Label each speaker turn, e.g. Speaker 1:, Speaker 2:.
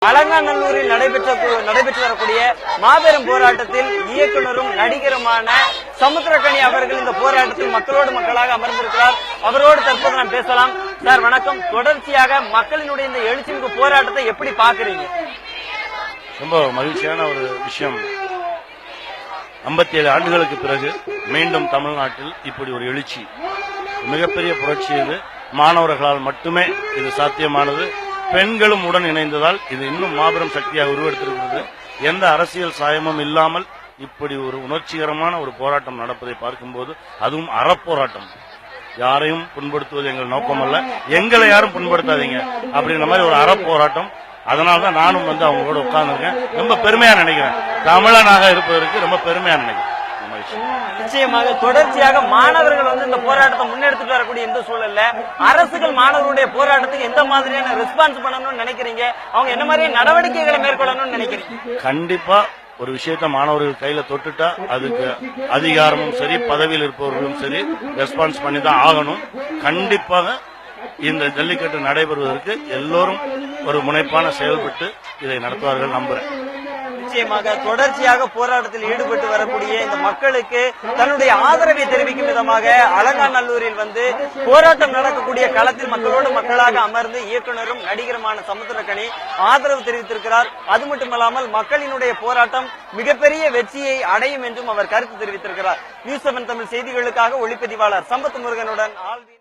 Speaker 1: அலங்காநல்லூரில் நடைபெற்று வரக்கூடிய மாபெரும் போராட்டத்தில் இயக்குனரும் நடிகருமான சமுத்திரக்கனி அவர்கள் இந்த போராட்டத்தில் மக்களோடு மக்களாக அமர்ந்திருக்கிறார். அவரோடு தற்போது நாம் பேசலாம். சார் வணக்கம். தொடர்ச்சியாக மக்களினுடைய இந்த எழுச்சிமிகு போராட்டத்தை எப்படி பாக்குறீங்க?
Speaker 2: ரொம்ப மகிழ்ச்சியான ஒரு விஷயம். 57 ஆண்டுகளுக்கு பிறகு மீண்டும் தமிழ்நாட்டில் இப்படி ஒரு எழுச்சி, மிகப்பெரிய புரட்சி. இது மாணவர்களால் மட்டுமே இது சாத்தியமானது. பெண்களும் உடன் இணைந்ததால் இது இன்னும் மாபெரும் சக்தியாக உருவெடுத்திருக்கிறது. எந்த அரசியல் சாயமும் இல்லாமல் இப்படி ஒரு உணர்ச்சிகரமான ஒரு போராட்டம் நடப்பதை பார்க்கும்போது, அதுவும் அறப்போராட்டம், யாரையும் புண்படுத்துவது எங்கள் நோக்கம் அல்ல, எங்களை யாரும் புண்படுத்தாதீங்க அப்படின்ற மாதிரி ஒரு அறப்போராட்டம். அதனால்தான் நானும் அவங்களோட உட்கார்ந்துருக்கேன். ரொம்ப பெருமையா நினைக்கிறேன். தமிழனாக இருப்பதற்கு ரொம்ப பெருமையா நினைக்கிறேன்.
Speaker 1: நிச்சயமாக தொடர்ச்சியாக மாணவர்கள் இந்த போராட்டத்தை முன்னெடுத்துட்டு வரக்கூடிய இந்த சூழல்ல அரசுகள் மாணவர்களுடைய போராட்டத்துக்கு எந்த மாதிரியான ரெஸ்பான்ஸ் பண்ணணும்னு நினைக்கிறீங்க? அவங்க என்ன மாதிரியான நடவடிக்கைகளை மேற்கொள்ளணும்னு நினைக்கிறீங்க?
Speaker 2: கண்டிப்பா ஒரு விஷயத்த மாணவர்கள் கையில தொட்டுட்டா அதுக்கு அதிகாரமும் சரி, பதவியில் இருப்பவர்களும் சரி ரெஸ்பான்ஸ் பண்ணி தான் ஆகணும். கண்டிப்பாக இந்த ஜல்லிக்கட்டு நடைபெறுவதற்கு எல்லோரும் ஒரு முனைப்பான செயல்பட்டு இதை நடத்துவார்கள் நம்புறேன்.
Speaker 1: நிச்சயமாக தொடர்ச்சியாக போராட்டத்தில் ஈடுபட்டு வரக்கூடிய இந்த மக்களுக்கு தன்னுடைய ஆதரவை தெரிவிக்கும் விதமாக அலங்காநல்லூரில் போராட்டம் நடக்கக்கூடிய களத்தில் மக்களோடு மக்களாக அமர்ந்து இயக்குனரும் நடிகருமான சமுத்திரக்கனி ஆதரவு தெரிவித்திருக்கிறார். அது மட்டுமல்லாமல் மக்களினுடைய போராட்டம் மிகப்பெரிய வெற்றியை அடையும் என்றும் அவர் கருத்து தெரிவித்திருக்கிறார். நியூஸ் 7 தமிழ் செய்திகளுக்காக ஒளிப்பதிவாளர் சம்பத் முருகனுடன் ஆல்வின்.